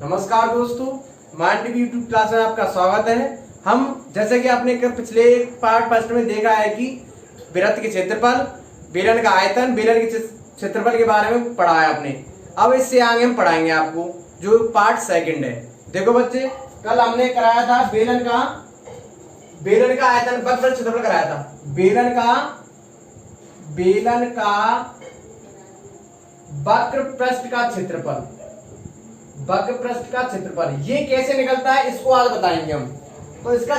नमस्कार दोस्तों, mind TV YouTube class में आपका स्वागत है। हम जैसे कि आपने पिछले पार्ट फर्स्ट में देखा है कि वृत्त के क्षेत्रफल, बेलन का आयतन, बेलन के क्षेत्रफल के बारे में पढ़ा है आपने। अब इससे आगे हम पढ़ाएंगे आपको जो पार्ट सेकंड है। देखो बच्चे, कल हमने कराया था बेलन का आयतन, वक्र क्षेत्रफल कराया था। बेलन का वक्र पृष्ठ का क्षेत्रफल, वक्र पृष्ठ का क्षेत्रफल ये कैसे निकलता है इसको आज बताएंगे हम। तो इसका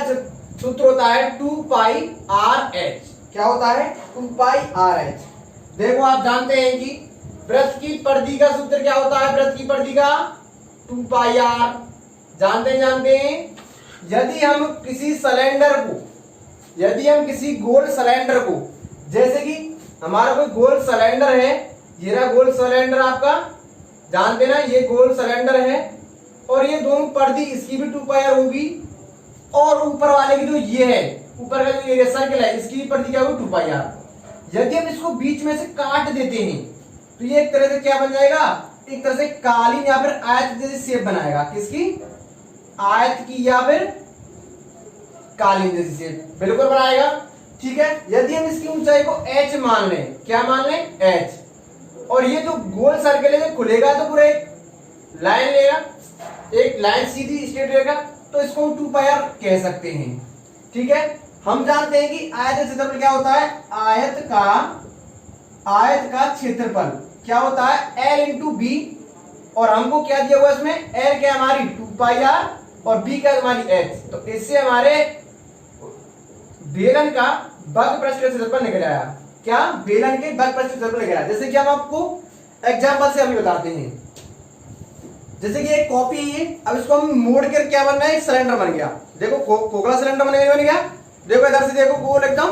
सूत्र होता है 2πr(h). क्या होता है? 2πr(h). देखो आप जानते हैं कि वृत्त की परिधि का सूत्र क्या होता है? वृत्त की परिधि का 2πr जानते हैं। यदि हम किसी गोल सिलेंडर को, जैसे कि हमारा कोई गोल सिलेंडर है, ये रहा गोल सिलेंडर आपका, जानते ना, ये गोल सिलेंडर है और ये दोनों परिधि इसकी भी 2πr होगी और ऊपर वाले की जो ये है, ऊपर का जो ये सर्कल है, इसकी भी परिधि क्या होगी? 2πr। यदि हम इसको बीच में से काट देते हैं तो ये एक तरह से क्या बन जाएगा? एक तरह से कालीन या फिर आयत जैसी शेप बनाएगा। किसकी? आयत की या फिर कालीन जैसी शेप बिल्कुल बनाएगा। ठीक है। यदि हम इसकी ऊंचाई को h मान लें, क्या मान लें? h, और ये जो गोल सर्कल है जो खुलेगा तो पूरा एक लाइन लेगा, एक लाइन सीधी स्ट्रेट रहेगा, तो इसको हम 2πr कह सकते हैं। ठीक है। हम जानते हैं कि आयत का क्षेत्रफल क्या होता है? आयत का क्षेत्रफल क्या होता है? l इंटू बी, और हमको क्या दिया हुआ इसमें? l क्या हमारी 2πr और b क्या हमारी h। तो इससे हमारे बेलन का वक्र पृष्ठ का क्षेत्रफल निकल आया। क्या? बेलन के वक्र पृष्ठ का क्षेत्रफल निकल आया। जैसे कि हम आपको एग्जांपल से अभी बताते हैं। जैसे कि एक कॉपी है, अब इसको हम मोड़ कर क्या बन रहा है? एक सिलेंडर बन गया। देखो खोखला सिलेंडर बन गया। देखो इधर से देखो, गोल एकदम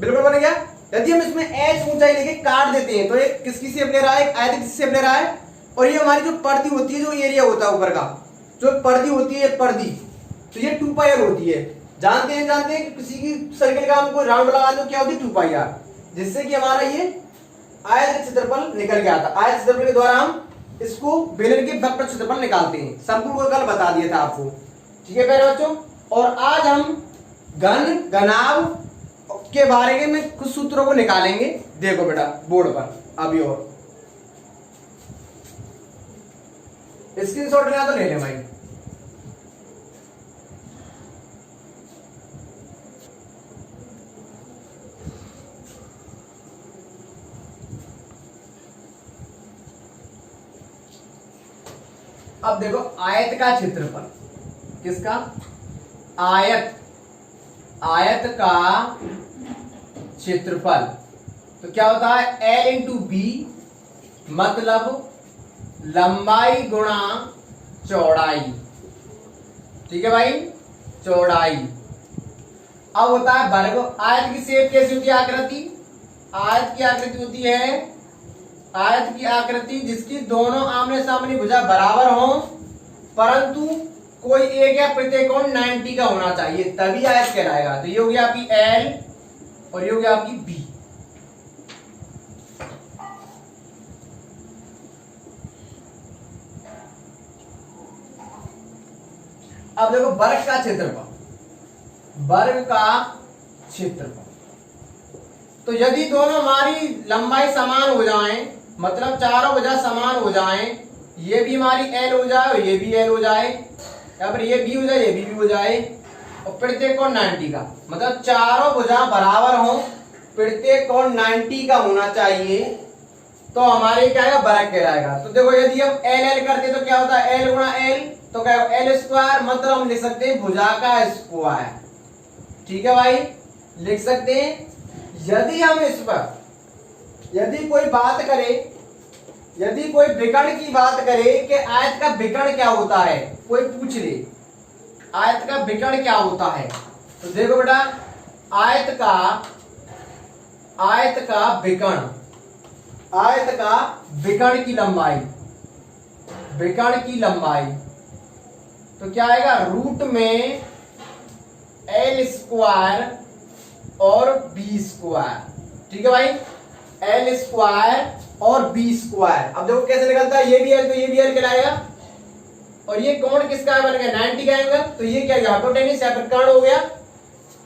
बिल्कुल बन गया। यदि हम इसमें h ऊंचाई लेके काट देते हैं तो एक किसकी शेप ले रहा है? एक आयत की शेप ले रहा है। और ये हमारी जो परिधि होती है, जो एरिया होता है ऊपर का, जो परिधि होती है, परिधि, तो ये 2πr होती है। जानते हैं कि किसी की सर्कल का हमको राउंड लगा दो, क्या होती है? 2πr, जिससे कि हमारा ये आयत का क्षेत्रफल निकल के आता है। आयत क्षेत्रफल के द्वारा हम इसको बेलन के वक्र क्षेत्रफल निकालते हैं। संपूर्ण को कल बता दिया था आपको। ठीक है प्यारे बच्चों। और आज हम घनाभ के बारे में कुछ सूत्रों को निकालेंगे। देखो बेटा बोर्ड पर अभी, और स्क्रीनशॉट लेना तो ले ले भाई। अब देखो आयत का क्षेत्रफल, किसका? आयत का क्षेत्रफल तो क्या होता है? l इंटू बी, मतलब लंबाई गुणा चौड़ाई। ठीक है भाई, चौड़ाई। अब होता है वर्ग। आयत की शेप कैसी होती है? आकृति। आयत की आकृति होती है, आयत की आकृति जिसकी दोनों आमने सामने भुजा बराबर हो, परंतु कोई एक या प्रत्येक कोण 90 का होना चाहिए, तभी आयत कहलाएगा। तो ये हो गया आपकी L और ये हो गया आपकी B। अब देखो वर्ग का क्षेत्रफल, वर्ग का क्षेत्रफल। तो यदि दोनों हमारी लंबाई समान हो जाएं, मतलब चारों भुजा समान हो जाएं, ये भी हमारी L हो जाए और ये भी L हो जाए, या फिर ये B हो जाए, ये भी हो जाए, और प्रत्येक कोण 90 का, मतलब चारों भुजा बराबर हो, प्रत्येक कोण 90 का होना चाहिए, तो हमारे क्या आएगा? वर्ग कहलाएगा। तो देखो यदि हम L करते तो क्या होता है? L गुणा L, तो क्या L स्क्वायर, मतलब हम लिख सकते हैं भुजा का स्क्वायर। ठीक है भाई, लिख सकते हैं। यदि हम इस पर यदि कोई विकर्ण की बात करे कि आयत का विकर्ण क्या होता है, कोई पूछ ले आयत का विकर्ण क्या होता है, तो देखो बेटा आयत का विकर्ण की लंबाई तो क्या आएगा? रूट में L स्क्वायर और B स्क्वायर। ठीक है भाई, L स्क्वायर और बी स्क्वायर। अब देखो कैसे निकलता है, ये भी एल तो ये भी एल कहलाएगा, और ये कोण किसका बन गया 90 का एंगल, तो ये क्या गया हाइपोटेन्यूज या फिर कर्ण हो गया।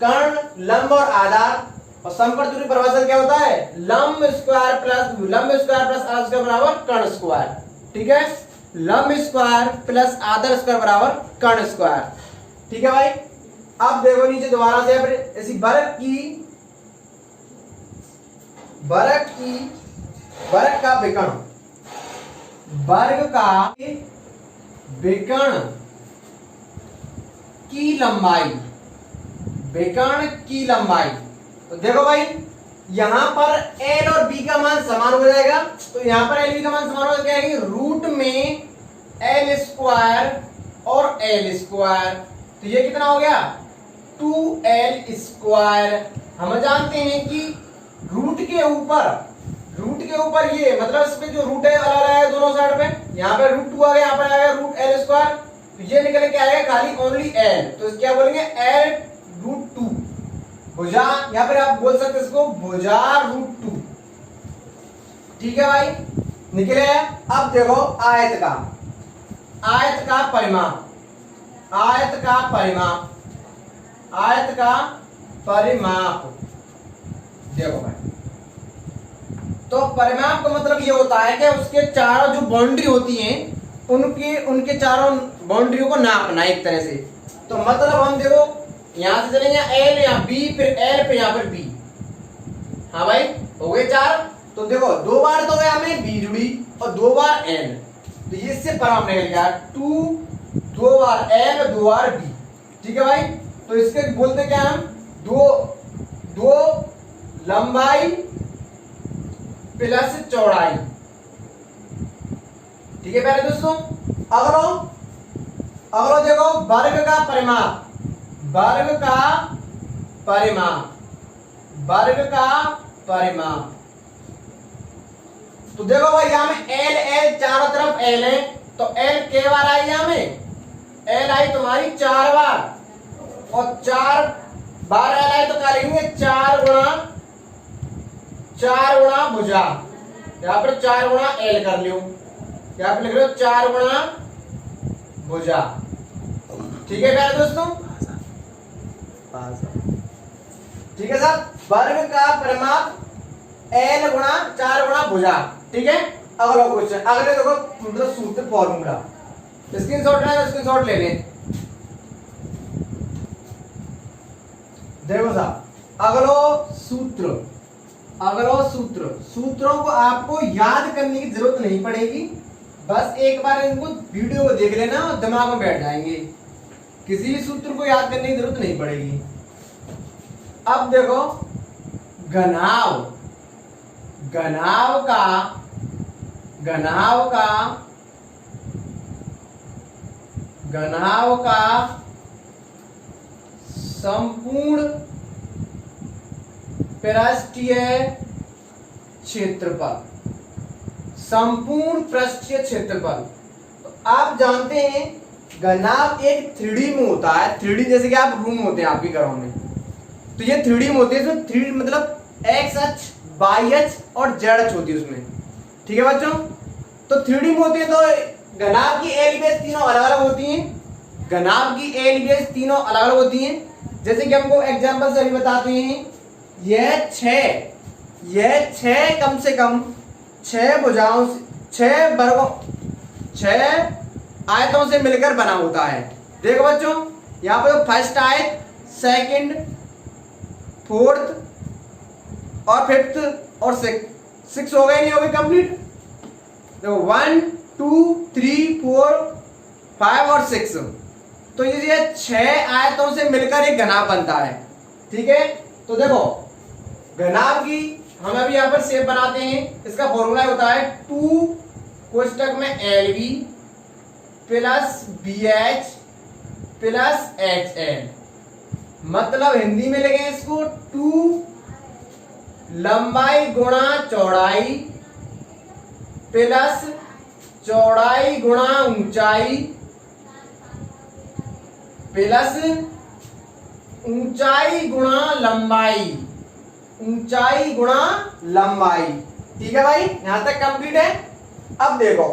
कर्ण, लंब और आधार, और समकोण दूरी परिभाषा क्या होता है लंब स्क्वायर प्लस आधार स्क्वायर बराबर कर्ण स्क्वायर। ठीक है, लंब स्क्वायर प्लस आधार स्क्वायर बराबर कर्ण स्क्वायर। ठीक है भाई, अब देखो नीचे दोबारा से ऐसी वर्ग का विकर्ण, वर्ग का विकर्ण की लंबाई, विकर्ण की लंबाई। तो देखो भाई यहां पर L और B का मान समान हो जाएगा, तो यहां पर L B का मान समान हो क्या है रूट में L स्क्वायर और L स्क्वायर, तो ये कितना हो गया 2L स्क्वायर। हम जानते हैं कि रूट के ऊपर ये मतलब इसमें जो रूट है अलग है दोनों साइड पे, यहाँ पे रूट 2 आ गया, यहाँ पर आएगा रूट L स्क्वायर, तो ये निकल के आएगा खाली ओनली L, तो क्या बोलेंगे L रूट 2 भुजा, यहाँ पर आप बोल सकते इसको भुजा रूट 2। ठीक है भाई, निकले। अब देखो आयत का परिमाप, देखो भाई, तो परिमाप का मतलब ये होता है कि उसके चारों जो बाउंड्री होती हैं उनके चारों बाउंड्रियों को नापना एक तरह से। तो मतलब हम देखो यहां से चलेंगे L या B, फिर L पे यहाँ पर B। हाँ भाई हो गए 4, तो देखो 2 बार तो गया हमें B जुड़ी और 2 बार L, तो ये इससे परिमाप निकल गया 2 बार L 2 बार B। ठीक है भाई, तो इसके बोलते क्या हम दो लंबाई प्लस चौड़ाई। ठीक है पहले दोस्तों, अगलो देखो वर्ग का परिमाप। तो देखो भाई यहां में L चारों तरफ L है, तो L के बार आई यहां में L आई तुम्हारी 4 बार, और 4 बार L आई तो क्या लिखेंगे 4 गुणा भुजा, यहाँ पर 4 गुणा L कर लियो, यहाँ पर लिख रहे हो 4 गुणा भुजा। ठीक है प्यारे दोस्तों, ठीक है सर, वर्ग का परिमाप L गुणा 4 गुणा भुजा। ठीक है, अगला क्वेश्चन, अगले देखो मतलब सूत्र फॉर्मूला, स्क्रीनशॉट है स्क्रीनशॉट ले लें। देखो साहब अगलो सूत्रों को आपको याद करने की जरूरत नहीं पड़ेगी, बस एक बार इनको वीडियो को देख लेना और दिमाग में बैठ जाएंगे, किसी भी सूत्र को याद करने की जरूरत नहीं पड़ेगी। अब देखो घनाभ का संपूर्ण पृष्ठीय क्षेत्रफल। तो आप जानते हैं घनाभ एक 3D में होता है, 3D जैसे कि आप रूम होते हैं आपके घरों में, तो ये 3D में होते हैं, तो 3D मतलब x अक्ष, y अक्ष और z अक्ष होती है उसमें। ठीक है बच्चों, तो 3D में होते हैं, तो घनाभ की एल बेस तीनों अलग अलग होती हैं, जैसे कि हमको एग्जांपल से अभी बताते हैं, यह 6 कम से कम 6 भुजाओं से 6 आयतों से मिलकर बना होता है। देखो बच्चों यहाँ पर फर्स्ट आयत, सेकंड, फोर्थ और फिफ्थ और सिक्स हो गए, नहीं हो गए कंप्लीट। देखो 1 2 3 4 5 और 6, तो ये 6 आयतों से मिलकर एक घनाभ बनता है। ठीक है, तो देखो घनाभ की हम अभी यहाँ पर शेप बनाते हैं, इसका फॉर्मूला होता है 2 कोष्टक में LB plus BH plus HL, मतलब हिंदी में लिखें इसको 2 लंबाई गुणा चौड़ाई प्लस चौड़ाई गुणा ऊंचाई प्लस ऊंचाई गुणा लंबाई। ठीक है भाई, यहां तक कंप्लीट है। अब देखो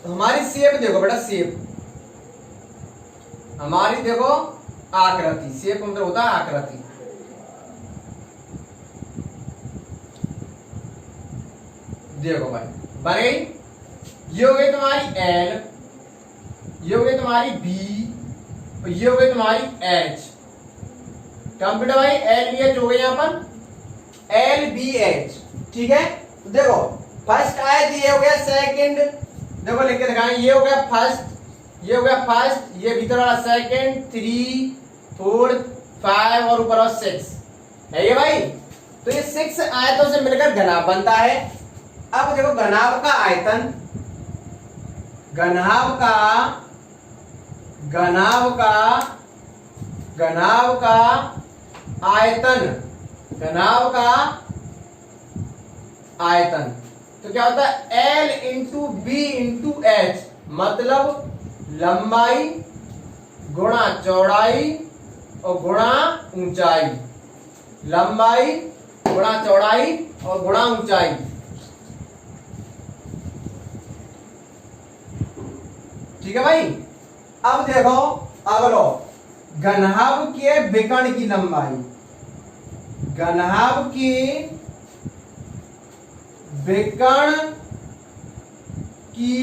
हमारी शेप देखो बेटा, शेप हमारी देखो आकृति, शेप मतलब होता है आकृति। देखो भाई बन गई, ये हो गई तुम्हारी एल, ये हो गई तुम्हारी बी, और ये हो गई तुम्हारी एच। कंप्यूटर भाई एल बी एच हो गई यहाँ पर, एल बी एच, ठीक है। तो देखो फर्स्ट आया तो ये हो गया सेकंड, देखो लिख के दिखाएं, ये हो गया फर्स्ट, ये हो गया फर्स्ट, ये भीतर वाला सेकंड, 3 4 5 और ऊपर वाला 6 है ये भाई। तो ये 6 आयतों से मिलकर घनाभ बनता है। अब देखो घनाभ का आयतन, घनाभ का आयतन, घनाभ का आयतन तो क्या होता है, L into B into H, मतलब लंबाई गुणा चौड़ाई और गुणा ऊंचाई, लंबाई गुणा चौड़ाई और गुणा ऊंचाई। ठीक है भाई। अब देखो अगलो, घनाभ के विकर्ण की लंबाई, घनाभ की विकर्ण की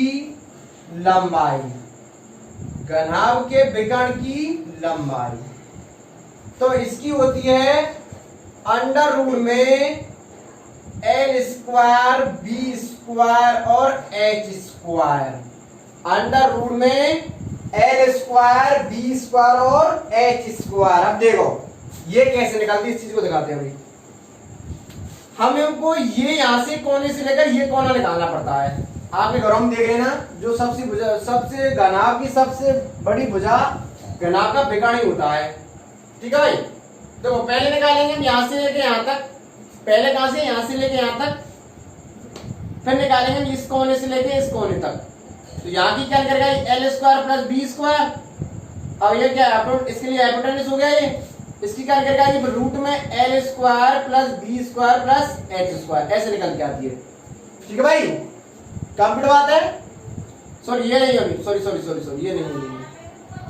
लंबाई, घनाभ के विकर्ण की लंबाई तो इसकी होती है अंडर रूट में एल स्क्वायर बी स्क्वायर और एच स्क्वायर, अंडर रूट में एल स्क्वायर बी स्क्वायर और एच स्क्वायर। अब देखो ये कैसे निकालती है, इस चीज को दिखाते हैं भाई। हमको ये यहां से कोने से लेकर ये कोना निकालना पड़ता है। आपके घरों में देख रहे ना, जो सबसे घनाभ की सबसे बड़ी भुजा घनाभ का विकर्ण ही होता है। ठीक है भाई। देखो पहले निकालेंगे हम यहां से लेके यहां तक, पहले कहां से, यहां से लेके यहां तक, फिर निकालेंगे हम इस कोने से लेके इस कोने तक। तो यहाँ की क्या करेगा, L square plus B square, अब ये क्या है, इसके लिए हाइपोटेनस हो गया ये, इसकी क्या करेगा, ये रूट में L square plus B square plus H square, ऐसे निकल के आती है। ठीक है भाई, कंप्लीट बात है। सॉरी ये नहीं होगी, सॉरी सॉरी सॉरी सॉरी ये नहीं होगी,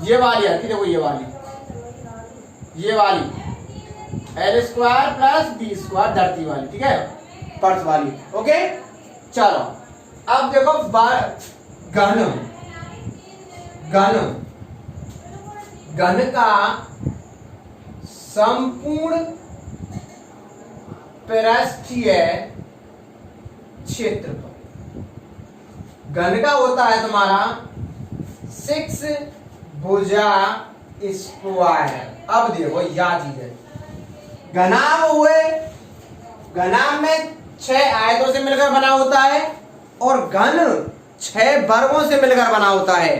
ये वाली आती है, देखो ये वाली L square plus B square धरती वाली, ठीक है, फर्श वाली। ओके चलो अब देखो घन, घन, घन का संपूर्ण पृष्ठीय क्षेत्रफल, घन का होता है तुम्हारा 6 भुजा स्क्वायर। अब देखो या चीज है, घनाभ हुए, घनाभ में 6 आयतों से मिलकर बना होता है और घन 6 वर्गों से मिलकर बना होता है।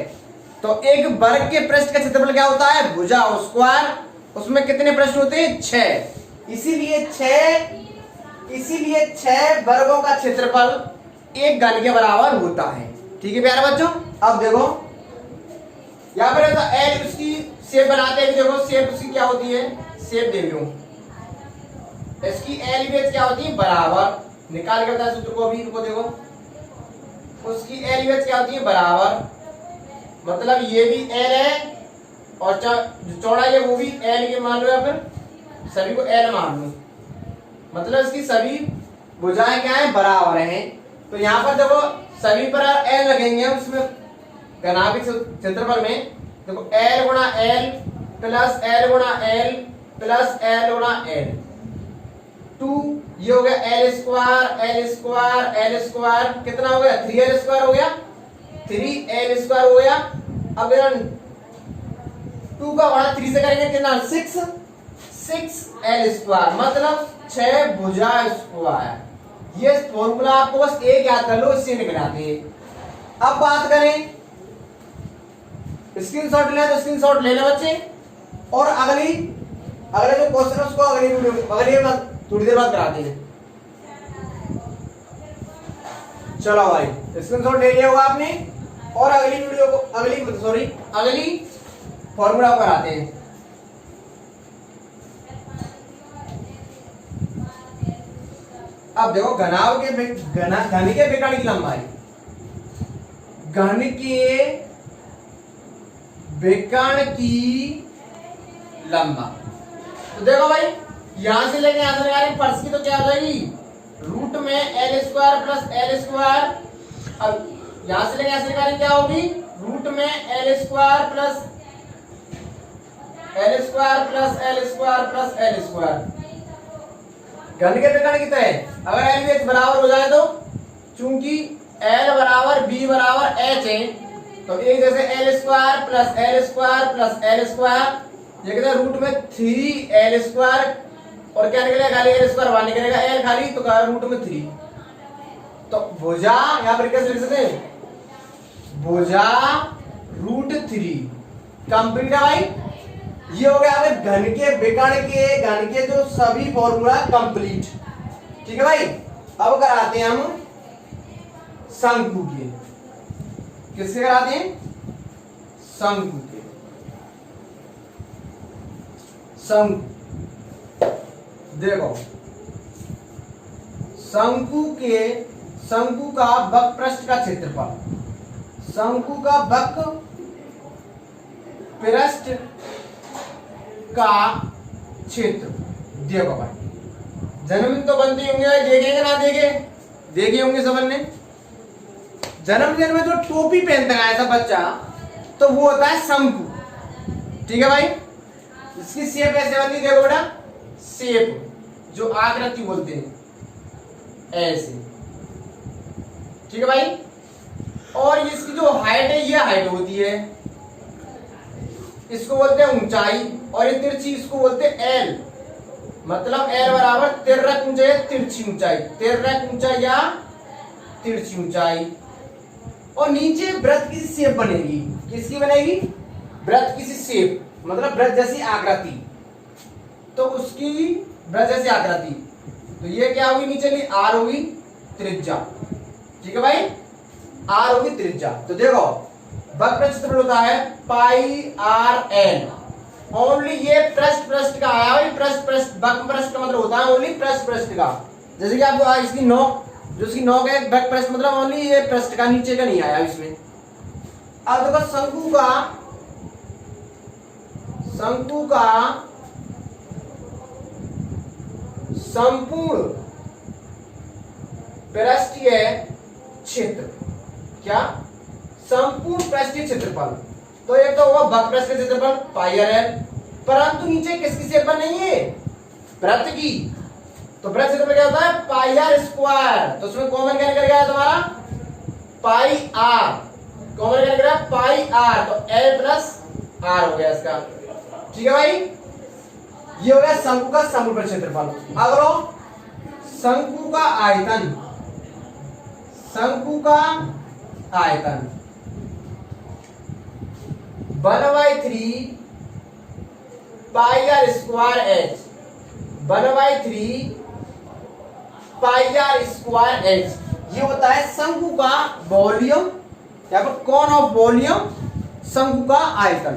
तो एक वर्ग के पृष्ठ का क्षेत्रफल क्या होता है, भुजा स्क्वायर, उसमें कितने पृष्ठ होते हैं, 6, इसीलिए 6 वर्गों का क्षेत्रफल एक घन के बराबर होता है। ठीक है प्यारे बच्चों। अब देखो यहां पर तो एल, उसकी शेप बनाते हैं, देखो शेप उसकी क्या होती है, शेप देख लो, इसकी एल बेस क्या होती है, बराबर, निकाल के बता सूत्र को अभी, इनको देखो, उसकी एल बेस क्या होती है, बराबर, मतलब ये भी एल है और जो चौड़ाई है वो भी एल के मान लो, या फिर सभी को एल मान लो, मतलब इसकी सभी भुजाएं क्या है, बराबर हैं। तो यहाँ पर देखो सभी पर एल लगेंगे, उसमें घनाभ के क्षेत्रफल में देखो एल गुणा एल प्लस एल गुणा एल प्लस एल गुणा एल, 2 ये हो गया L square L square L square, कितना हो गया, 3l स्क्वायर हो गया, 3l स्क्वायर हो गया। अब 2 का गुणा 3 से करेंगे कितना, 6l स्क्वायर, मतलब 6 भुजा स्क्वायर। ये फॉर्मूला आपको बस एक याद कर लो, इससे निकल आते हैं। अब बात करें, स्क्रीनशॉट लेना तो स्क्रीनशॉट ले लो बच्चे, और अगले जो क्वेश्चन है उसको अगली थोड़ी देर बाद कराते हैं। चलो भाई स्क्रीनशॉट ले लिया होगा आपने, और अगली वीडियो को अगली फॉर्मूला पर आते हैं। अब देखो घन के विकर्ण की लंबाई, घन के विकर्ण की लंबा। तो देखो भाई यहां से लेके यहां तक पर्स की तो क्या हो जाएगी रूट में L square plus L square. अब यहां से लेके यहां तक क्या होगी रूट में L square plus L square plus L square plus L square. घन के विकर्ण कितना है अगर एल बी एच बराबर हो जाए तो चूंकि एल बराबर बी बराबर एच है तो एक जैसे L square plus L square plus L square ये कितना रूट में 3 एल स्क्वायर और क्या निकलेगा खाली एल स्क्वायर बाहर निकलेगा एल खाली तो रूट में 3 तो भुजा यहां पर कैसे लिख सकते हैं भुजा रूट 3 कंप्लीट है भाई। ये हो गया हमें घन के विकर्ण के जो सभी फॉर्मूला कंप्लीट। ठीक है भाई अब कराते हैं हम शंकु के। किसके कराते हैं शंकु के। शंकु देखो शंकु का वक्रपृष्ठ का क्षेत्रफल शंकु का वक्रपृष्ठ का क्षेत्र देखो भाई जन्मदिन तो बनते होंगे भाई देखेंगे ना देखे होंगे सबन ने। जन्मदिन में जो टोपी पहनता है ऐसा बच्चा तो वो होता है शंकु। ठीक है भाई इसकी शेप ऐसे बनती है देखो बेटा शेप जो आकृति बोलते हैं ऐसे। ठीक है भाई और इसकी जो हाइट है ये हाइट होती है इसको बोलते हैं ऊंचाई और ये तिरछी इसको बोलते हैं एल मतलब एल बराबर तिर्यक ऊंचाई तिरछी ऊंचाई तिर्यक ऊंचाई या तिरछी ऊंचाई। और नीचे वृत्त की शेप बनेगी किसकी बनेगी वृत्त की शेप मतलब वृत्त जैसी आकृति तो उसकी वृत्त जैसी आकृति तो ये क्या होगी नीचे ली आर होगी त्रिज्या। ठीक है भाई आर होगी त्रिज्या। तो देखो वक्रपृष्ठ क्षेत्रफल होता है पाई आर एल ओनली ये पृष्ठ का आया भाई पृष्ठ वक्रपृष्ठ का मतलब होता है ओनली पृष्ठ का। जैसे कि आपको इसकी नोक जो इसकी नोक है वक्रपृष्ठ मतलब ओनली ये पृष्ठ का नीचे का नहीं आया इसमें। अब देखो शंकु का संपूर्ण पृष्ठीय क्षेत्र क्या संपूर्ण पृष्ठीय क्षेत्रफल तो ये तो होगा वक्रपृष्ठ का क्षेत्रफल पाई आर एल परंतु नीचे किसकी शेप पर नहीं है वृत्त की तो वृत्त क्षेत्रफल क्या होता है पाई आर स्क्वायर। तो उसमें कॉमन क्या निकल गया तुम्हारा पाई आर कॉमन क्या निकल गया पाई आर तो एल प्लस आर हो गया इसका। ठीक है भाई ये हो गया शंकु का संपूर्ण क्षेत्रफल। अगलो शंकु का आयतन शंकु का आयतन 1/3 pi r square h 1/3 pi r square h ये होता है शंकु का वॉल्यूम या फिर कौन ऑफ वॉल्यूम शंकु का आयतन।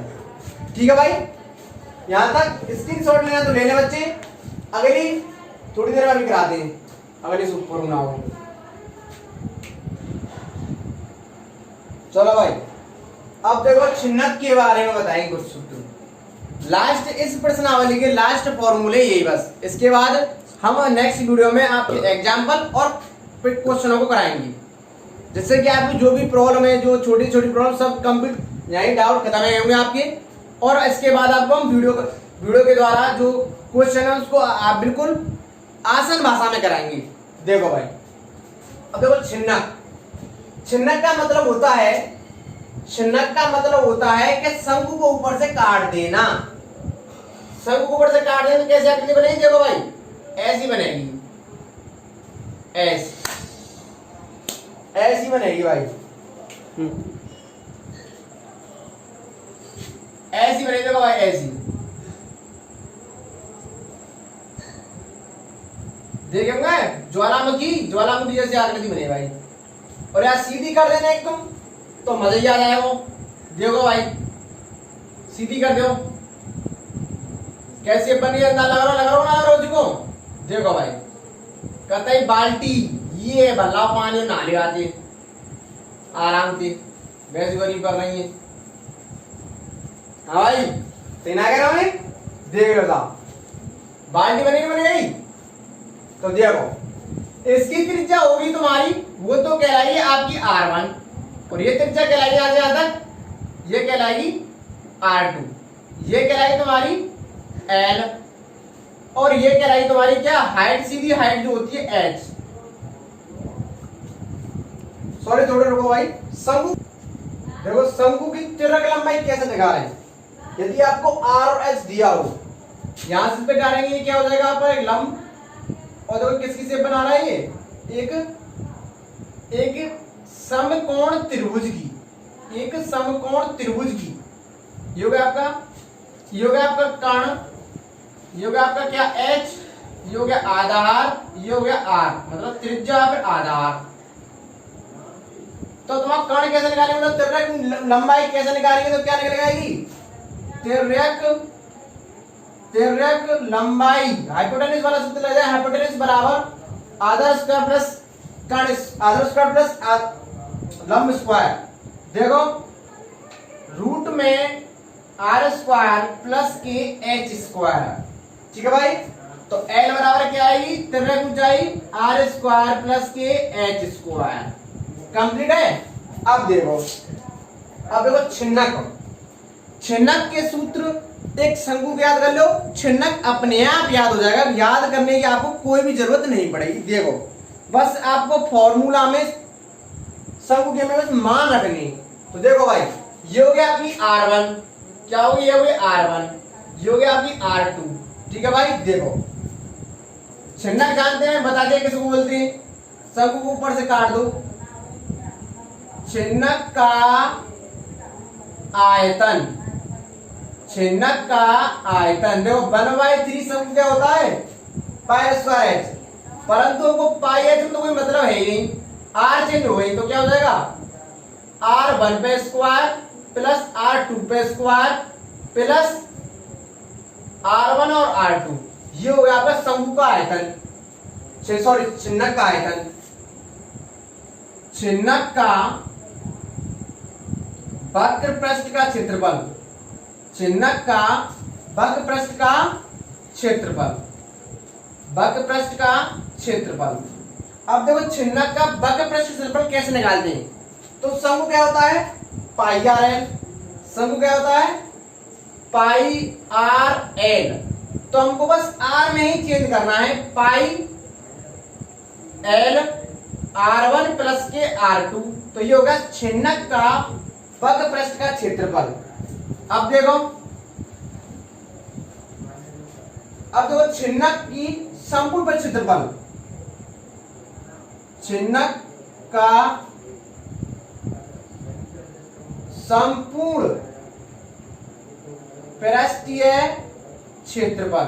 ठीक है भाई यहां तक स्क्रीनशॉट लेना तो ले ले बच्चे अगली थोड़ी देर में अभी कराते हैं अगली सुपर ना हो। चलो भाई अब देखो छिन्नक के बारे में बताएंगे कुछ सूत्र लास्ट इस प्रश्नावली के लास्ट फॉर्मूले यही बस। इसके बाद हम नेक्स्ट वीडियो में आपके एग्जाम्पल और क्वेश्चनों को कराएंगे जिससे कि आपकी जो भी प्रॉब्लम है जो छोटी छोटी प्रॉब्लम सब कंप्लीट यही डाउट खत्म होंगे आपके। और इसके बाद आपको हम वीडियो के द्वारा जो क्वेश्चन है उसको आप बिल्कुल आसान भाषा में कराएंगे। देखो भाई अब देखो छिन्नक का मतलब होता है कि शंकु को ऊपर से काट देना। शंकु को ऊपर से काट देना कैसे आकृति बनेगी देखो भाई ऐसी बनेगी ऐसी बनेगी भाई ऐसी बनेगी देखो भाई ऐसी देखेंगे ज्वालामुखी जैसी आकृति बनेगी भाई। और यार सीधी कर देना एकदम तो मजा ही आ जाएगा। देखो भाई सीधी कर दो कैसे बनी लगा रहा ना रोज को। देखो भाई कहता है बाल्टी ये भला पानी नहा ले आते आराम से वैसे गरीब कर रही है। हाँ भाई सही ना कह रहा हूँ, देख लो साहब बाल्टी बनेगी बन गई। तो देखो इसकी त्रिज्या होगी तुम्हारी, वो तो कहलाएगी आपकी R1 और ये त्रिज्या कहलाएगी आज यहां तक, ये कहलाएगी R2, ये कहलाएगी तुम्हारी L और ये कहलाएगी तुम्हारी क्या हाइट, सीधी हाइट जो होती है H। सॉरी थोड़े रुको भाई। शंकु देखो शंकु की तिर्यक लंबाई कैसे निकालें, यदि आपको R और H दिया हो, यहां से पे डालेंगे क्या हो जाएगा आपका एक लंब, और देखो किसकी शेप बना रहा है ये एक समकोण त्रिभुज की, एक समकोण त्रिभुज की। ये हो गया आपका कर्ण, ये हो गया आपका क्या H, ये हो गया आधार, ये हो गया R मतलब त्रिज्या फिर आधार। तो तुम्हारा कर्ण कैसे निकालेंगे, मतलब तिर्यक लंबाई कैसे निकालेंगे, तो क्या निकल जाएगी तिर्यक लंबाई, हाइपोटेन्यूज वाला सूत्र लग जाए, हाइपोटेन्यूज बराबर आधा स्क्वायर प्लस कर्ण, आधा स्क्वायर प्लस लंब स्क्वायर। देखो रूट में R स्क्वायर प्लस के H स्क्वायर, ठीक है भाई। तो L बराबर क्या आएगी, तिर्यक ऊंचाई R स्क्वायर प्लस के H स्क्वायर। कंप्लीट है। अब देखो छिन्नक के सूत्र, एक शंकु याद कर लो, छिन्नक अपने आप याद हो जाएगा, याद करने की आपको कोई भी जरूरत नहीं पड़ेगी। देखो बस आपको फॉर्मूला में शंकु के में बस मान रखनी। तो देखो भाई ये हो गया आपकी R1, क्या हो गया, ये हो गया R1, ये हो गया आपकी R2, ठीक है भाई। देखो छिन्नक जानते हैं, बता दिया किसको बोलते हैं, शंकु को ऊपर से काट दो। छिन्नक का आयतन, छिन्नक का आयतन देखो 1/3 शंकु क्या होता है पाई स्क्वायर H, परंतु हमको पाई H में तो कोई मतलब है ही नहीं, R चेंज हो गई तो क्या हो जाएगा R1 पे स्क्वायर प्लस R2 पे स्क्वायर प्लस R1 और R2, ये हो गया आपका शंकु का आयतन, सॉरी छिन्नक का आयतन। छिन्नक का वक्र पृष्ठ का क्षेत्रफल, छिन्नक का वक्र पृष्ठ का क्षेत्रफल, वक्र पृष्ठ का क्षेत्रफल। अब देखो छिन्नक का वक्र पृष्ठ क्षेत्रफल कैसे निकालते हैं, तो शंकु क्या होता है पाई RL, शंकु क्या होता है पाई RL, तो हमको बस R में ही चेंज करना है, पाई L R1 प्लस के R2, तो ये होगा छिन्नक का वक्र पृष्ठ का क्षेत्रफल। अब देखो छिन्नक की संपूर्ण पृष्ठ क्षेत्रफल, छिन्नक का संपूर्ण पृष्ठीय क्षेत्रफल,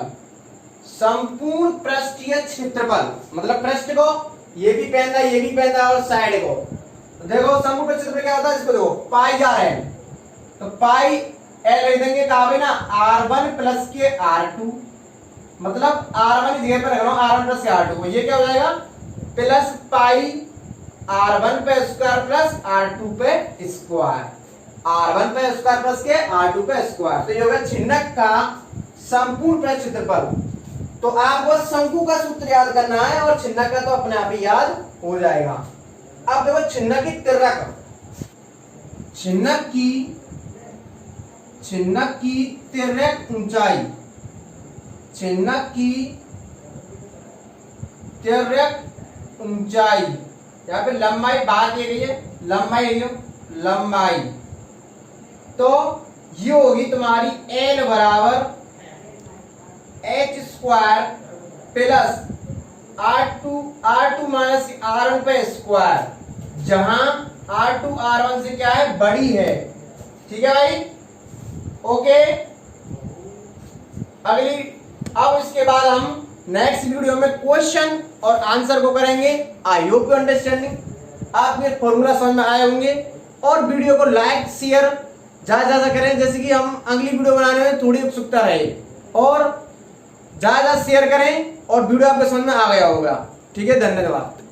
संपूर्ण पृष्ठीय क्षेत्रफल मतलब पृष्ठ को ये भी पहनता है, ये भी पहनता है और साइड को। देखो संपूर्ण पृष्ठ क्षेत्रफल क्या होता है, इसको देखो पाई RL, तो पाई L लिख देंगे कहा भाई ना R1 प्लस के R2, मतलब R1 इस जगह पे रख रहा हूं R1 प्लस के R2 को, ये क्या हो जाएगा प्लस पाई R1 पे स्क्वायर प्लस R2 पे स्क्वायर, R1 पे स्क्वायर प्लस के R2 पे स्क्वायर। तो ये होगा छिन्नक का संपूर्ण पृष्ठ क्षेत्रफल। तो आपको शंकु का सूत्र याद करना है और छिन्नक का तो अपने आप ही याद हो जाएगा। अब देखो छिन्नक की तिर्यक, छिन्नक की तिर्यक ऊंचाई, छिन्नक की तिर्यक ऊंचाई, यहाँ पे लंबाई बात ये गई है, लंबाई, तो ये होगी तुम्हारी L बराबर H square plus R2 minus R1 पे स्क्वायर, जहां R2 R1 से क्या है बड़ी है, ठीक है भाई। ओके अब इसके बाद हम नेक्स्ट वीडियो में क्वेश्चन और आंसर को करेंगे। आई होप यू अंडरस्टैंडिंग, आपके फॉर्मूला समझ में आए होंगे, और वीडियो को लाइक शेयर ज्यादा करें, जैसे कि हम अगली वीडियो बनाने में थोड़ी उत्सुकता रहे, और ज्यादा शेयर करें और वीडियो आपके समझ में आ गया होगा। ठीक है, धन्यवाद।